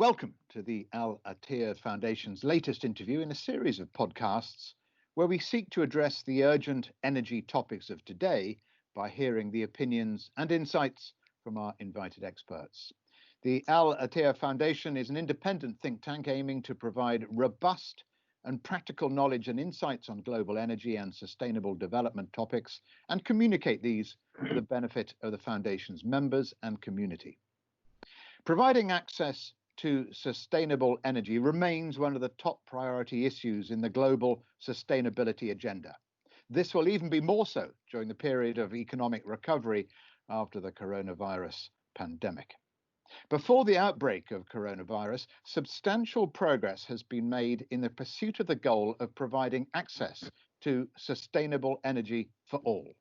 Welcome to the Al-Attiyah Foundation's latest interview in a series of podcasts where we seek to address the urgent energy topics of today by hearing the opinions and insights from our invited experts. The Al-Attiyah Foundation is an independent think tank aiming to provide robust and practical knowledge and insights on global energy and sustainable development topics and communicate these for the benefit of the Foundation's members and community. Providing access to sustainable energy remains one of the top priority issues in the global sustainability agenda. This will even be more so during the period of economic recovery after the coronavirus pandemic. Before the outbreak of coronavirus, substantial progress has been made in the pursuit of the goal of providing access to sustainable energy for all.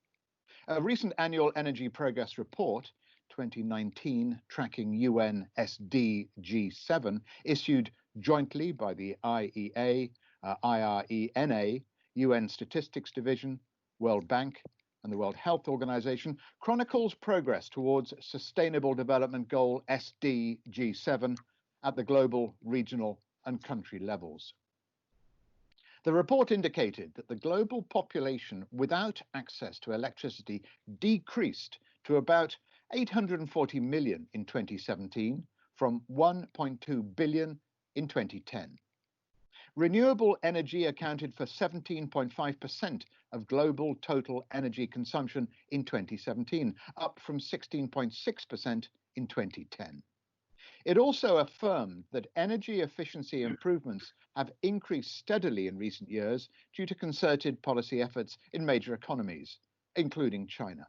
A recent annual energy progress report 2019 tracking UN SDG 7 issued jointly by the IEA, IRENA, UN Statistics Division, World Bank and the World Health Organization chronicles progress towards Sustainable Development Goal SDG 7 at the global, regional and country levels. The report indicated that the global population without access to electricity decreased to about 840 million in 2017 from 1.2 billion in 2010. Renewable energy accounted for 17.5% of global total energy consumption in 2017, up from 16.6% in 2010. It also affirmed that energy efficiency improvements have increased steadily in recent years due to concerted policy efforts in major economies, including China.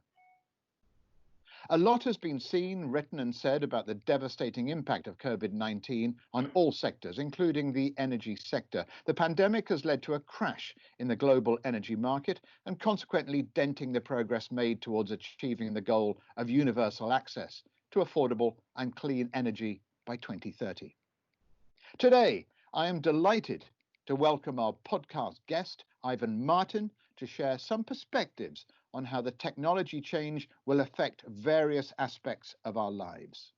A lot has been seen, written and said about the devastating impact of COVID-19 on all sectors, including the energy sector. The pandemic has led to a crash in the global energy market and consequently denting the progress made towards achieving the goal of universal access to affordable and clean energy by 2030. Today, I am delighted to welcome our podcast guest, Ivan Marten, to share some perspectives on how the technology change will affect various aspects of our lives.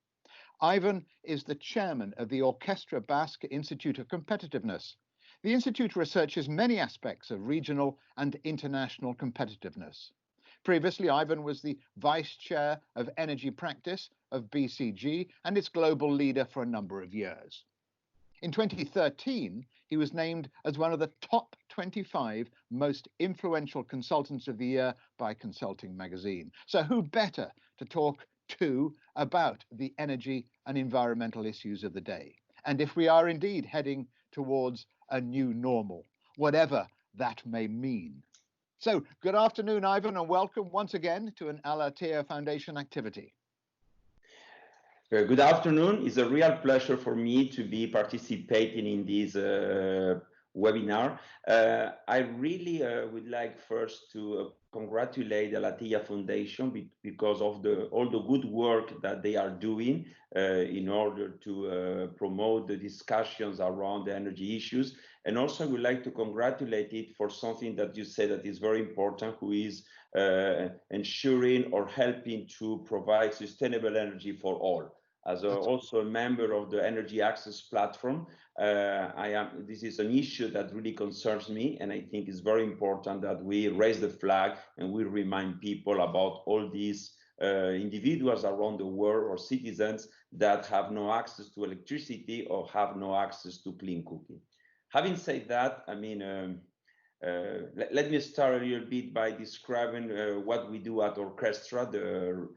Ivan is the chairman of the Orchestra Basque Institute of Competitiveness. The institute researches many aspects of regional and international competitiveness. Previously, Ivan was the vice chair of energy practice of BCG and its global leader for a number of years. In 2013, he was named as one of the top 25 most influential consultants of the year by Consulting magazine. So who better to talk to about the energy and environmental issues of the day? And if we are indeed heading towards a new normal, whatever that may mean. So good afternoon, Ivan, and welcome once again to an Al-Attiyah Foundation activity. Good afternoon. It's a real pleasure for me to be participating in this webinar. I really would like first to congratulate the Al-Attiyah Foundation because of all the good work that they are doing in order to promote the discussions around the energy issues. And also I would like to congratulate it for something that you said that is very important, who is ensuring or helping to provide sustainable energy for all. As also a member of the Energy Access Platform, this is an issue that really concerns me, and I think it's very important that we raise the flag and we remind people about all these individuals around the world or citizens that have no access to electricity or have no access to clean cooking. Having said that, I mean, let me start a little bit by describing what we do at Orchestra, the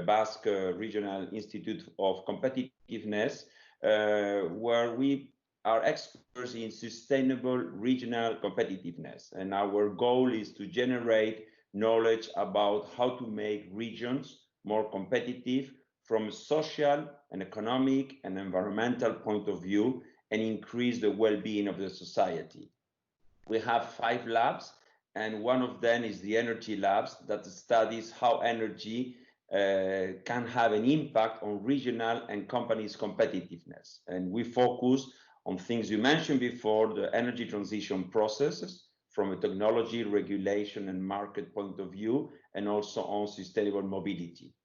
Basque Regional Institute of Competitiveness, where we are experts in sustainable regional competitiveness. And our goal is to generate knowledge about how to make regions more competitive from a social and economic and environmental point of view and increase the well-being of the society. We have 5 labs, and one of them is the Energy Labs that studies how energy can have an impact on regional and companies' competitiveness. And we focus on things you mentioned before, the energy transition processes from a technology, regulation and market point of view, and also on sustainable mobility.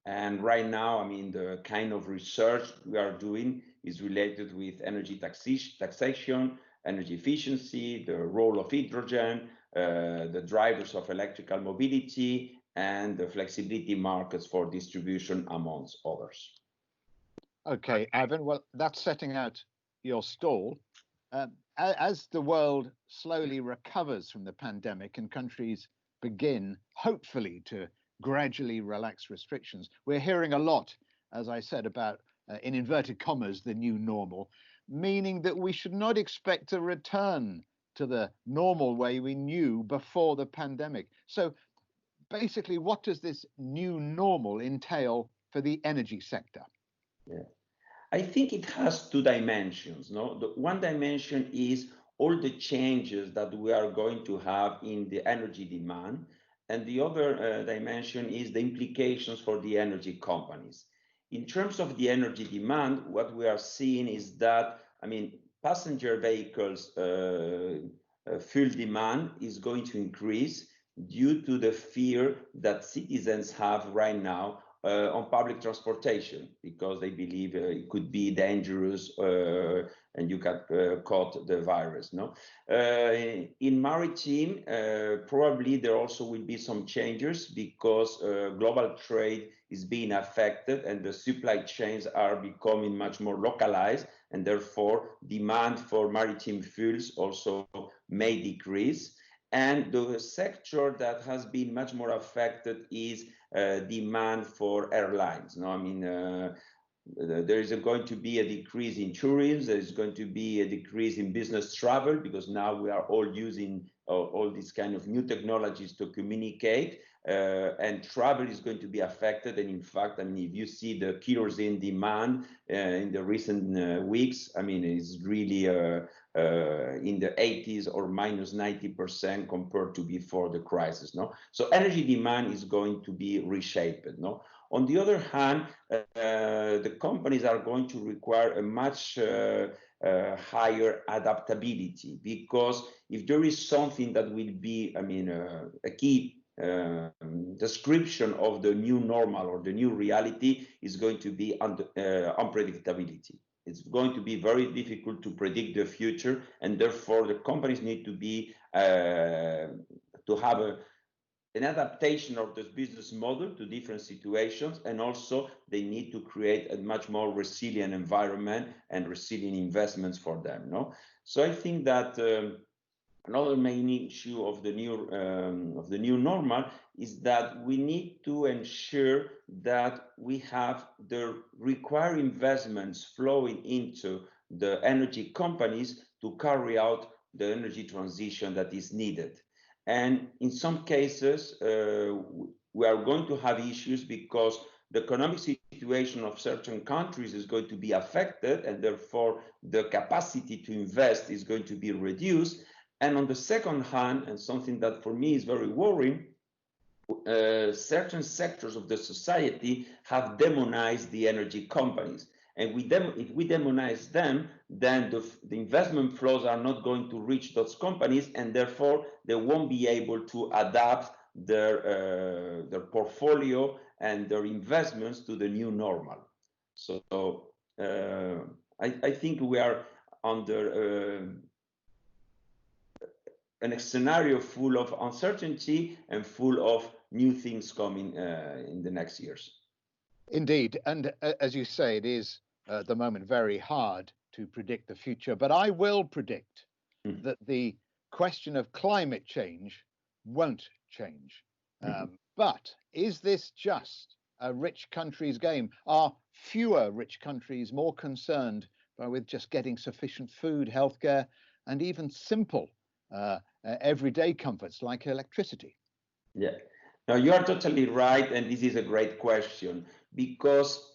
And right now, I mean, the kind of research we are doing is related with energy taxation, energy efficiency, the role of hydrogen, the drivers of electrical mobility, and the flexibility markets for distribution, amongst others. Okay, Ivan, well, that's setting out your stall. As the world slowly recovers from the pandemic and countries begin, hopefully, to gradually relax restrictions, we're hearing a lot, as I said, about, in inverted commas, the new normal, meaning that we should not expect a return to the normal way we knew before the pandemic. So basically, what does this new normal entail for the energy sector? Yeah. I think it has two dimensions. No, the one dimension is all the changes that we are going to have in the energy demand, and the other dimension is the implications for the energy companies. In terms of the energy demand, what we are seeing is that, I mean, passenger vehicles fuel demand is going to increase due to the fear that citizens have right now on public transportation, because they believe it could be dangerous and you can caught the virus. No, in maritime, probably there also will be some changes because global trade is being affected and the supply chains are becoming much more localized, and therefore demand for maritime fuels also may decrease. And the sector that has been much more affected is demand for airlines. No, I mean, there is going to be a decrease in tourism. There is going to be a decrease in business travel because now we are all using all these kind of new technologies to communicate, and travel is going to be affected. And in fact, I mean, if you see the kerosene demand in the recent weeks, I mean, it's really in the 80s or minus 90% compared to before the crisis. No, so energy demand is going to be reshaped. No, on the other hand, the companies are going to require a much higher adaptability, because if there is something that will be, I mean, a key description of the new normal or the new reality is going to be unpredictability. It's going to be very difficult to predict the future, and therefore the companies need to be to have an adaptation of this business model to different situations, and also they need to create a much more resilient environment and resilient investments for them. No, so I think that another main issue of the new normal is that we need to ensure that we have the required investments flowing into the energy companies to carry out the energy transition that is needed. And in some cases, we are going to have issues because the economic situation of certain countries is going to be affected, and therefore the capacity to invest is going to be reduced. And on the second hand, and something that for me is very worrying, certain sectors of the society have demonized the energy companies. And if we demonize them, then the investment flows are not going to reach those companies, and therefore they won't be able to adapt their portfolio and their investments to the new normal. So I think we are under a scenario full of uncertainty and full of new things coming in the next years. Indeed. And as you say, it is at the moment very hard to predict the future. But I will predict that the question of climate change won't change. But is this just a rich country's game? Are fewer rich countries more concerned with just getting sufficient food, healthcare, and even simple everyday comforts like electricity? Yeah, now you are totally right, and this is a great question, because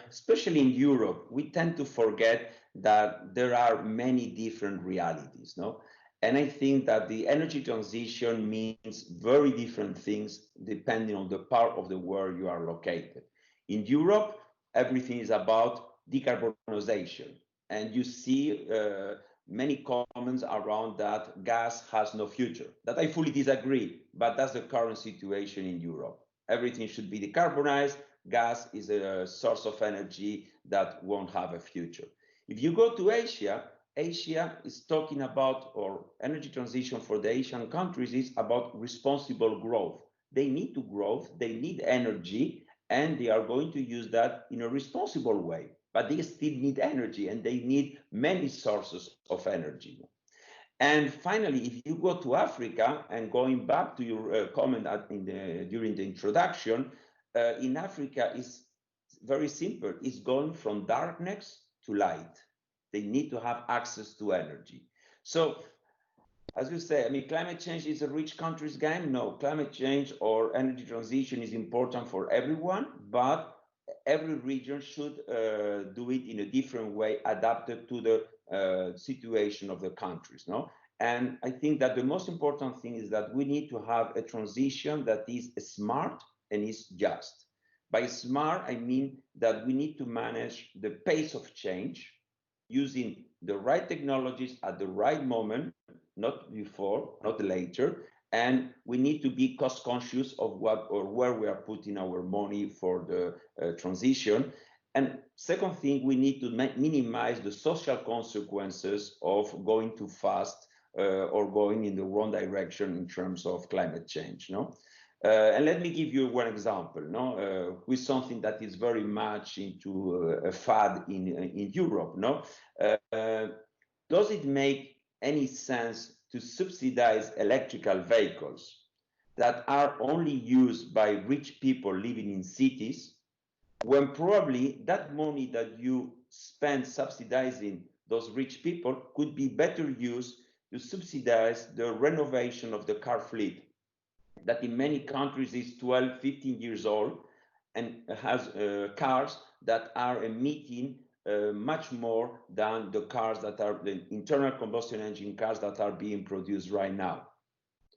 especially in Europe, we tend to forget that there are many different realities, no? And I think that the energy transition means very different things depending on the part of the world you are located. In Europe, everything is about decarbonization, and you see many comments around that gas has no future. That I fully disagree, but that's the current situation in Europe. Everything should be decarbonized. Gas is a source of energy that won't have a future. If you go to Asia, Asia is talking about, or energy transition for the Asian countries is about responsible growth. They need to grow, they need energy, and they are going to use that in a responsible way. But they still need energy, and they need many sources of energy. And finally, if you go to Africa, and going back to your comment during the introduction, in Africa is very simple. It's going from darkness to light. They need to have access to energy. So, as you say, I mean, climate change is a rich country's game. No, climate change or energy transition is important for everyone, but every region should do it in a different way, adapted to the situation of the countries. No, and I think that the most important thing is that we need to have a transition that is smart and is just. By smart, I mean that we need to manage the pace of change using the right technologies at the right moment, not before, not later, and we need to be cost conscious of what or where we are putting our money for the transition. And second thing, we need to minimize the social consequences of going too fast or going in the wrong direction in terms of climate change. No. And let me give you one example, no, with something that is very much into a fad in Europe. No, does it make any sense to subsidize electrical vehicles that are only used by rich people living in cities, when probably that money that you spend subsidizing those rich people could be better used to subsidize the renovation of the car fleet, that in many countries is 12, 15 years old and has cars that are emitting much more than the cars that are the internal combustion engine cars that are being produced right now.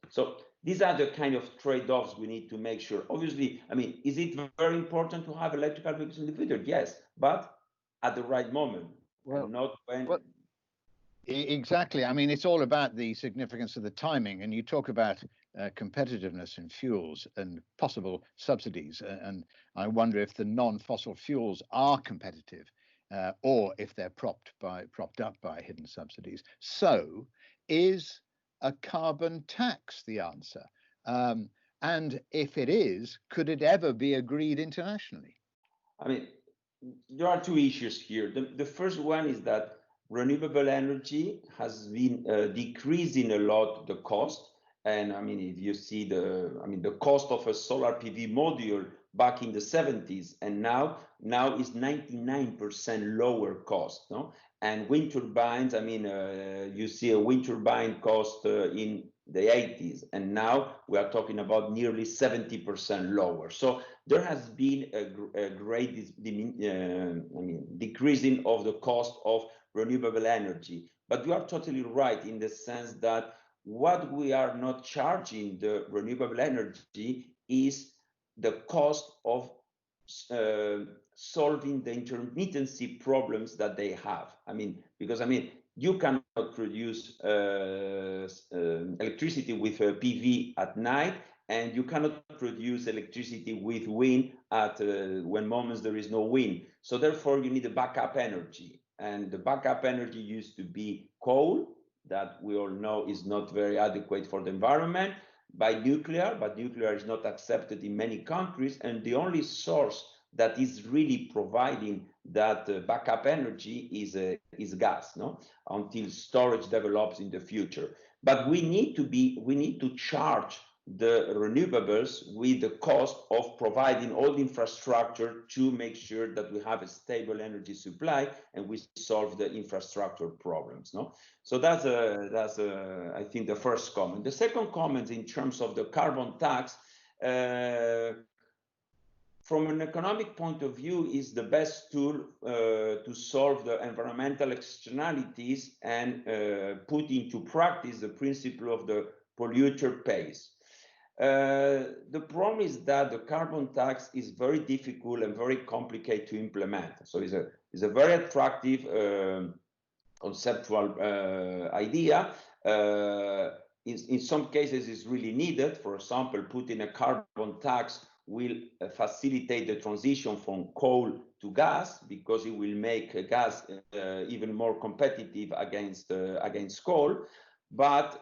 So these are the kind of trade-offs we need to make sure. Obviously, I mean, is it very important to have electrical vehicles in the future? Yes, but at the right moment, and not when. Well, exactly. I mean, it's all about the significance of the timing. And you talk about competitiveness in fuels and possible subsidies. And I wonder if the non-fossil fuels are competitive or if they're propped up by hidden subsidies. So is a carbon tax the answer? And if it is, could it ever be agreed internationally? I mean, there are two issues here. The first one is that renewable energy has been decreasing a lot the cost. And I mean, if you see the cost of a solar PV module back in the 70s and now is 99% lower cost. No, and wind turbines. I mean, you see a wind turbine cost in the 80s, and now we are talking about nearly 70% lower. So there has been a great decreasing of the cost of renewable energy. But you are totally right in the sense that what we are not charging the renewable energy is the cost of solving the intermittency problems that they have. I mean, because you cannot produce electricity with PV at night, and you cannot produce electricity with wind at when moments there is no wind. So therefore, you need a backup energy, and the backup energy used to be coal, that we all know is not very adequate for the environment, by nuclear, but nuclear is not accepted in many countries, and the only source that is really providing that backup energy is gas, no, until storage develops in the future. But we need to charge the renewables with the cost of providing all the infrastructure to make sure that we have a stable energy supply and we solve the infrastructure problems. No, so that's I think the first comment. The second comment in terms of the carbon tax. From an economic point of view, is the best tool to solve the environmental externalities and put into practice the principle of the polluter pays. The problem is that the carbon tax is very difficult and very complicated to implement. So it's a very attractive conceptual idea. In some cases, it's really needed. For example, putting a carbon tax will facilitate the transition from coal to gas, because it will make gas even more competitive against coal. But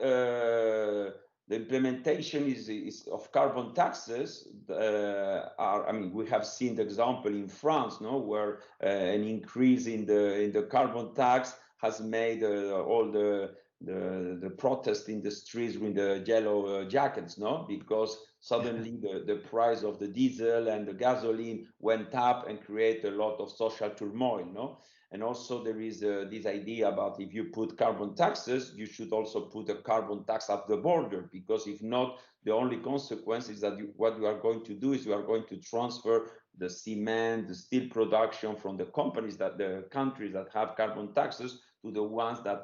the implementation is of carbon taxes I mean, we have seen the example in France, no, where an increase in the carbon tax has made all the protest in the streets with the yellow jackets, no, because suddenly the price of the diesel and the gasoline went up and created a lot of social turmoil, no. And also there is this idea about, if you put carbon taxes, you should also put a carbon tax at the border, because if not, the only consequence is that what you are going to do is you are going to transfer the cement, the steel production from the countries that have carbon taxes to the ones that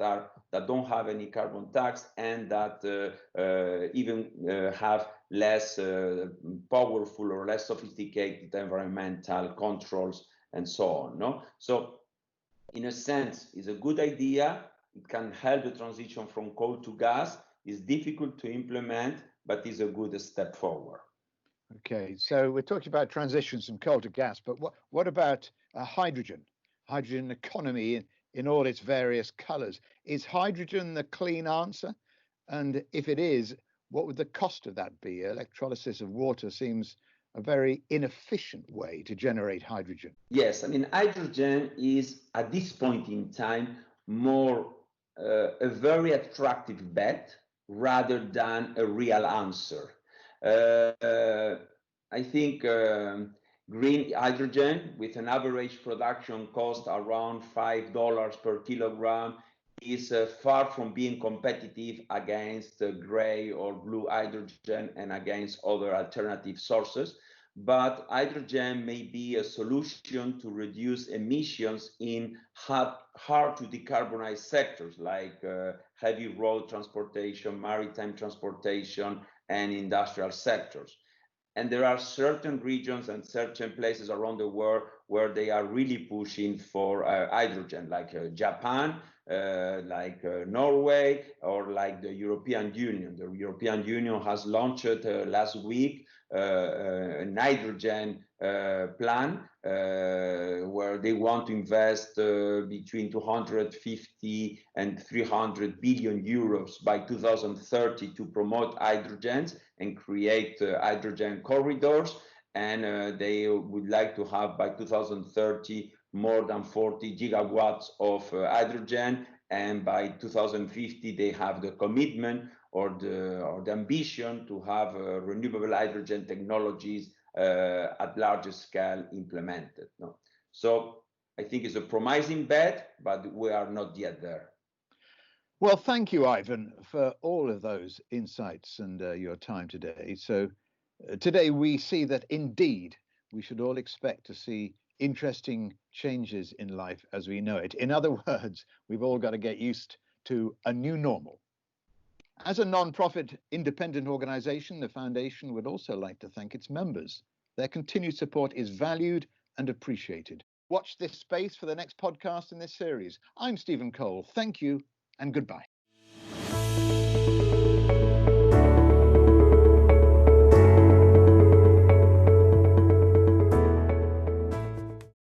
don't have any carbon tax, and that even have less powerful or less sophisticated environmental controls and so on. No, so in a sense, it's a good idea. It can help the transition from coal to gas. It's difficult to implement, but it's a good step forward. Okay, so we're talking about transitions from coal to gas, but what about hydrogen economy in all its various colors? Is hydrogen the clean answer? And if it is, what would the cost of that be? Electrolysis of water seems a very inefficient way to generate hydrogen. Yes, I mean, hydrogen is at this point in time more a very attractive bet rather than a real answer. I think green hydrogen, with an average production cost around $5 per kilogram, is far from being competitive against gray or blue hydrogen and against other alternative sources. But hydrogen may be a solution to reduce emissions in hard to decarbonize sectors like heavy road transportation, maritime transportation, and industrial sectors. And there are certain regions and certain places around the world where they are really pushing for hydrogen, like Japan, like Norway, or like the European Union. The European Union has launched last week an hydrogen plan where they want to invest between 250 and 300 billion euros by 2030 to promote hydrogens and create hydrogen corridors. And they would like to have by 2030 more than 40 gigawatts of hydrogen, and by 2050 they have the commitment or the ambition to have renewable hydrogen technologies at larger scale implemented. No? So I think it's a promising bet, but we are not yet there. Well, thank you, Ivan, for all of those insights and your time today. So today we see that indeed we should all expect to see interesting changes in life as we know it. In other words, we've all got to get used to a new normal. As a non-profit independent organization, the Foundation would also like to thank its members. Their continued support is valued and appreciated. Watch this space for the next podcast in this series. I'm Stephen Cole. Thank you and goodbye.